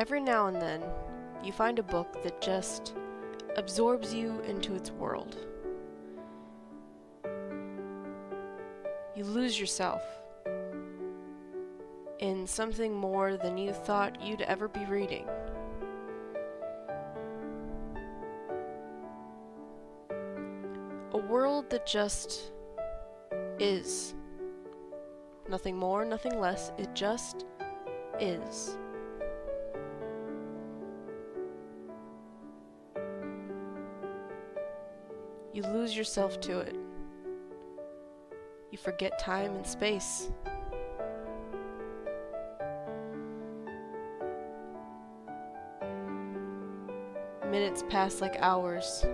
Every now and then, you find a book that just absorbs you into its world. You lose yourself in something more than you thought you'd ever be reading. A world that just is. Nothing more, nothing less, it just is. You lose yourself to it. You forget time and space. Minutes pass like hours.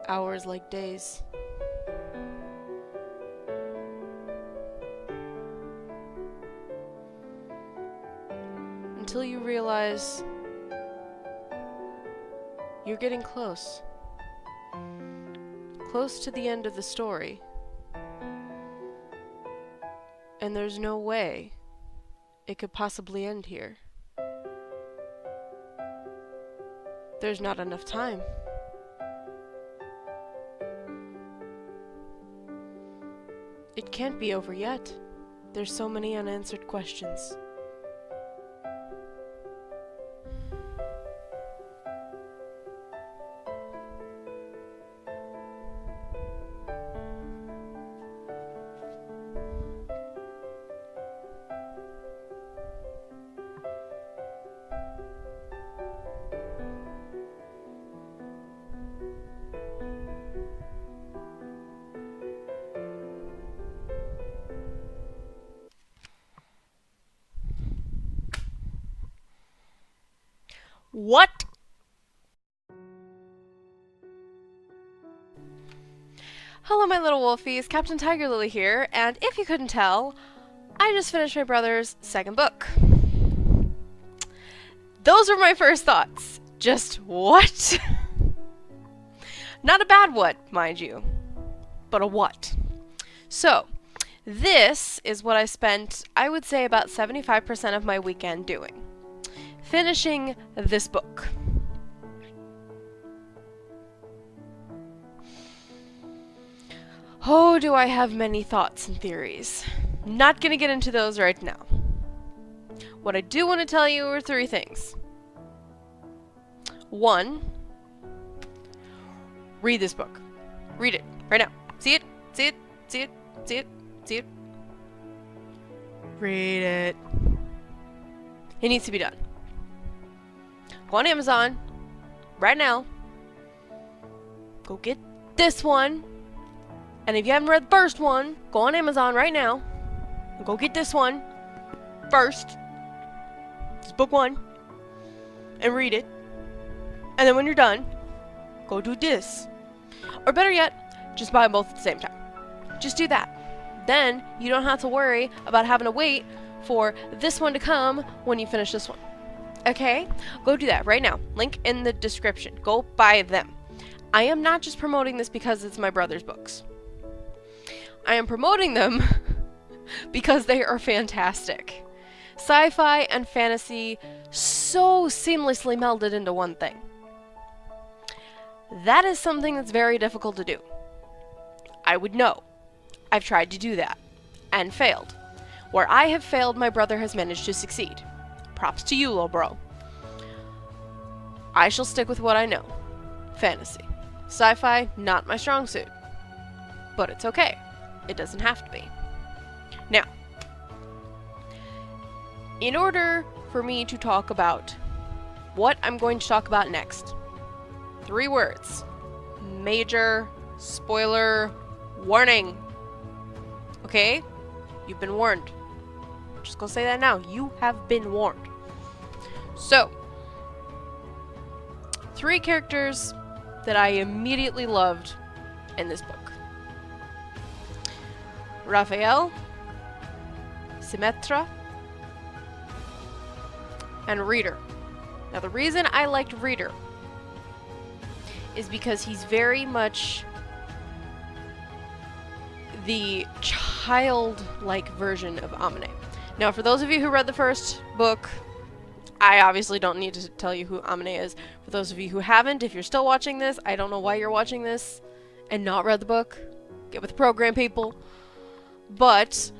Hours like days. Until you realize you're getting close. Close to the end of the story. And there's no way it could possibly end here. There's not enough time. It can't be over yet. There's so many unanswered questions. What? Hello, my little wolfies. Captain TigerLily here, and if you couldn't tell, I just finished my brother's second book. Those were my first thoughts. Just what? Not a bad what, mind you, but a what. So, this is what I spent, I would say, about 75% of my weekend doing. Finishing this book. Oh, do I have many thoughts and theories. Not gonna get into those right now. What I do want to tell you are 3 things. 1, read this book. Read it right now. See it, see it, see it, see it, see it. Read it. It needs to be done. Go on Amazon right now. Go get this one. And if you haven't read the first one, go on Amazon right now. And go get this one first. It's book 1. And read it. And then when you're done, go do this. Or better yet, just buy them both at the same time. Just do that. Then you don't have to worry about having to wait for this one to come when you finish this one. Okay? Go do that right now. Link in the description. Go buy them. I am not just promoting this because it's my brother's books. I am promoting them because they are fantastic. Sci-fi and fantasy so seamlessly melded into one thing. That is something that's very difficult to do. I would know. I've tried to do that and failed. Where I have failed, my brother has managed to succeed. Props to you, little bro. I shall stick with what I know. Fantasy. Sci-fi, not my strong suit. But it's okay. It doesn't have to be. Now, in order for me to talk about what I'm going to talk about next, 3 words. Major spoiler warning. Okay? You've been warned. Just gonna say that now. You have been warned. So, 3 characters that I immediately loved in this book. Raphael, Symmetra, and Reader. Now the reason I liked Reader is because he's very much the childlike version of Amine. Now for those of you who read the first book, I obviously don't need to tell you who Amine is. For those of you who haven't, if you're still watching this, I don't know why you're watching this and not read the book. Get with the program, people. But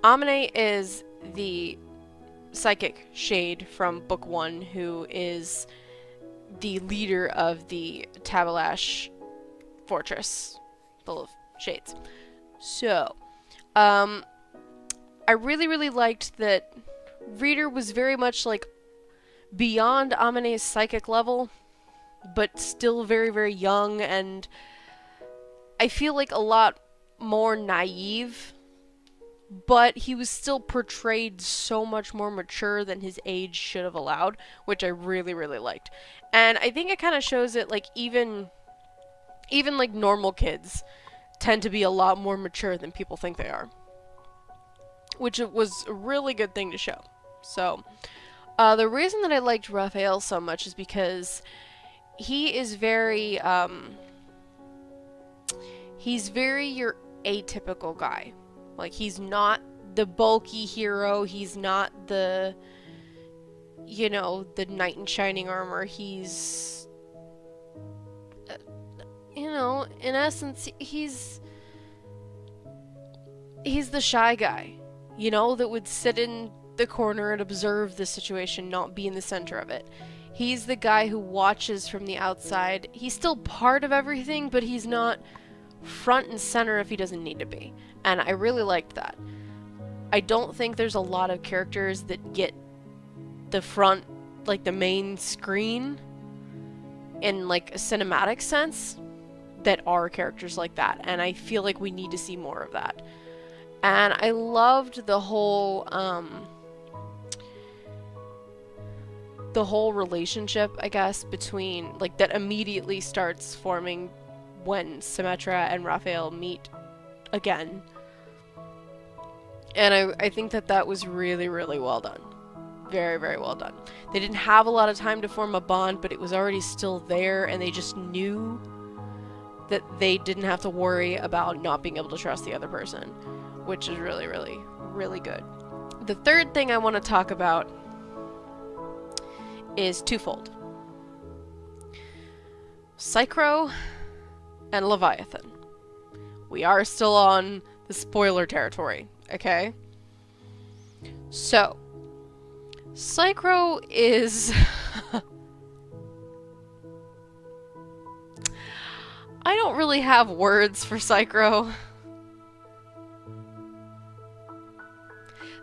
Amine is the psychic shade from book 1 who is the leader of the Tabalash fortress full of shades. So, I really liked that Reader was very much like beyond Amine's psychic level, but still very young, and I feel like a lot more naive, but he was still portrayed so much more mature than his age should have allowed, which I really liked. And I think it kind of shows that like even like normal kids tend to be a lot more mature than people think they are, which was a really good thing to show. So, the reason that I liked Raphael so much is because he is very, he's very your atypical guy. Like, he's not the bulky hero, he's not the, you know, the knight in shining armor, he's, you know, in essence, he's the shy guy, you know, that would sit in the corner and observe the situation, not be in the center of it. He's the guy who watches from the outside. He's still part of everything, but he's not front and center if he doesn't need to be. And I really liked that. I don't think there's a lot of characters that get the front, like the main screen, in like a cinematic sense, that are characters like that. And I feel like we need to see more of that. And I loved the whole relationship, I guess, between, like, that immediately starts forming when Symmetra and Raphael meet again. And I think that was really well done. Very well done. They didn't have a lot of time to form a bond, but it was already still there, and they just knew that they didn't have to worry about not being able to trust the other person, which is really good. The third thing I want to talk about is twofold. Psychro and Leviathan. We are still on the spoiler territory, okay? So, Psychro is... I don't really have words for Psychro.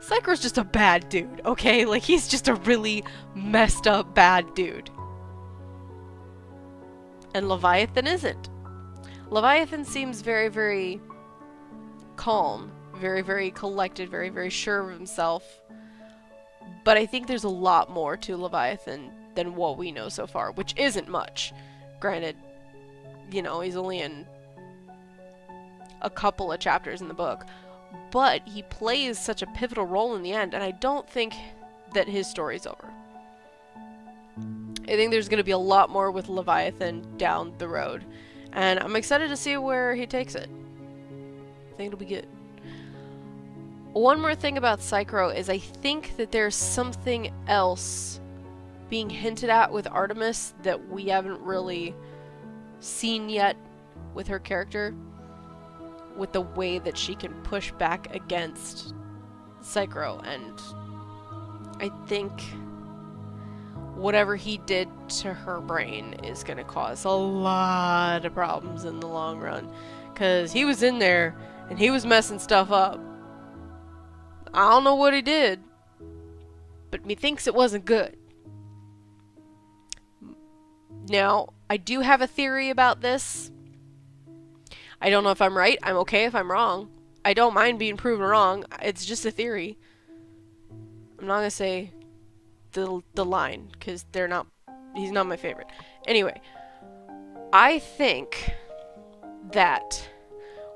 Psychro's just a bad dude, okay? Like, he's just a really messed up bad dude. And Leviathan isn't. Leviathan seems very calm, very collected, very sure of himself. But I think there's a lot more to Leviathan than what we know so far, which isn't much. Granted, you know, he's only in a couple of chapters in the book. But he plays such a pivotal role in the end, and I don't think that his story's over. I think there's going to be a lot more with Leviathan down the road, and I'm excited to see where he takes it. I think it'll be good. One more thing about Psychro is I think that there's something else being hinted at with Artemis that we haven't really seen yet with her character, with the way that she can push back against Psychro, and I think whatever he did to her brain is going to cause a lot of problems in the long run, because he was in there and he was messing stuff up. I don't know what he did, but me thinks it wasn't good. Now, I do have a theory about this. I don't know if I'm right. I'm okay if I'm wrong. I don't mind being proven wrong. It's just a theory. I'm not gonna say the line, because he's not my favorite. Anyway, I think that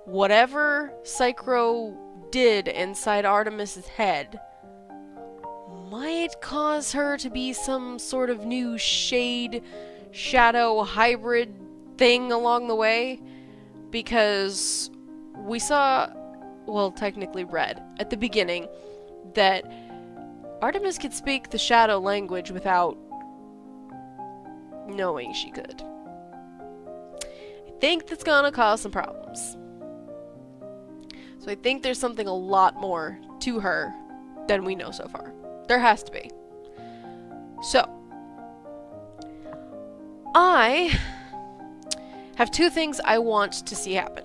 whatever Psychro did inside Artemis's head might cause her to be some sort of new shadow hybrid thing along the way. Because we saw, well, technically read at the beginning, that Artemis could speak the shadow language without knowing she could. I think that's gonna cause some problems. So I think there's something a lot more to her than we know so far. There has to be. So, I have two things I want to see happen.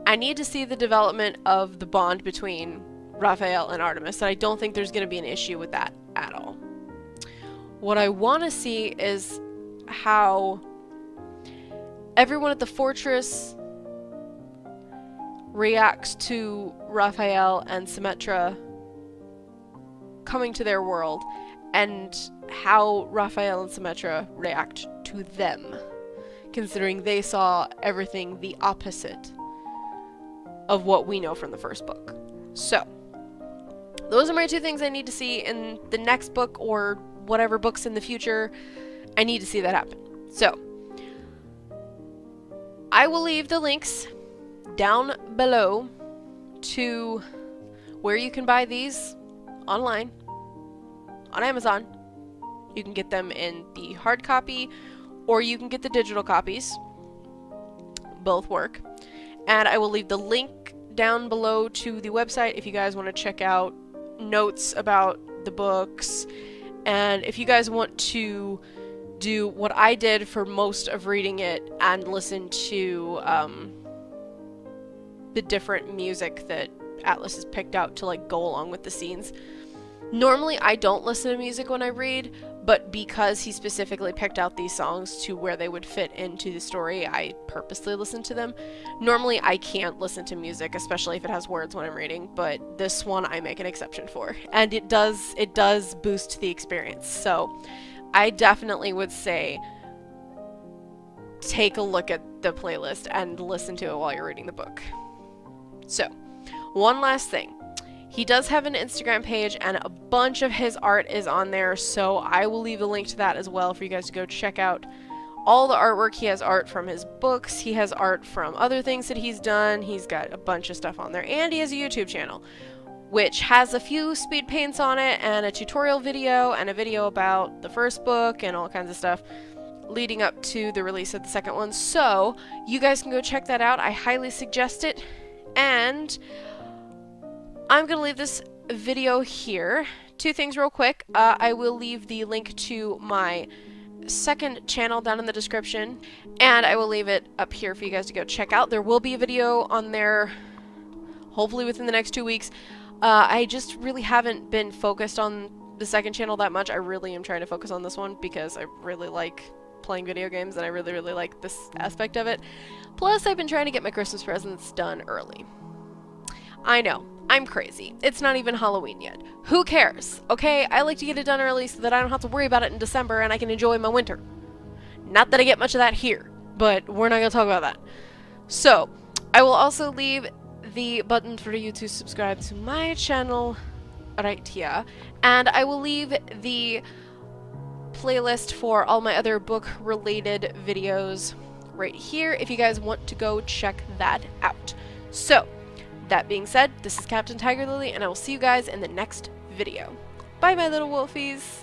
I need to see the development of the bond between Raphael and Artemis, and I don't think there's going to be an issue with that at all. What I want to see is how everyone at the fortress reacts to Raphael and Symmetra coming to their world, and how Raphael and Symmetra react to them, considering they saw everything the opposite of what we know from the first book. So, those are my two things I need to see in the next book, or whatever books in the future. I need to see that happen. So, I will leave the links down below to where you can buy these online on Amazon. You can get them in the hard copy, or you can get the digital copies. Both work. And I will leave the link down below to the website if you guys want to check out notes about the books. And if you guys want to do what I did for most of reading it and listen to the different music that Atlas has picked out to like go along with the scenes. Normally I don't listen to music when I read, but because he specifically picked out these songs to where they would fit into the story, I purposely listen to them. Normally I can't listen to music, especially if it has words when I'm reading, but this one I make an exception for. And it does boost the experience. So I definitely would say take a look at the playlist and listen to it while you're reading the book. So, one last thing. He does have an Instagram page, and a bunch of his art is on there, so I will leave a link to that as well for you guys to go check out all the artwork. He has art from his books, he has art from other things that he's done, he's got a bunch of stuff on there, and he has a YouTube channel, which has a few speed paints on it, and a tutorial video, and a video about the first book, and all kinds of stuff leading up to the release of the second one. So, you guys can go check that out. I highly suggest it. And I'm going to leave this video here. Two things real quick. I will leave the link to my second channel down in the description, and I will leave it up here for you guys to go check out. There will be a video on there hopefully within the next 2 weeks. I just really haven't been focused on the second channel that much. I really am trying to focus on this one because I really like playing video games, and I really like this aspect of it. Plus, I've been trying to get my Christmas presents done early. I know, I'm crazy. It's not even Halloween yet. Who cares? Okay, I like to get it done early so that I don't have to worry about it in December and I can enjoy my winter. Not that I get much of that here, but we're not going to talk about that. So, I will also leave the button for you to subscribe to my channel right here, and I will leave the playlist for all my other book related videos right here if you guys want to go check that out. So, that being said, this is Captain TigerLily, and I will see you guys in the next video. Bye, my little wolfies!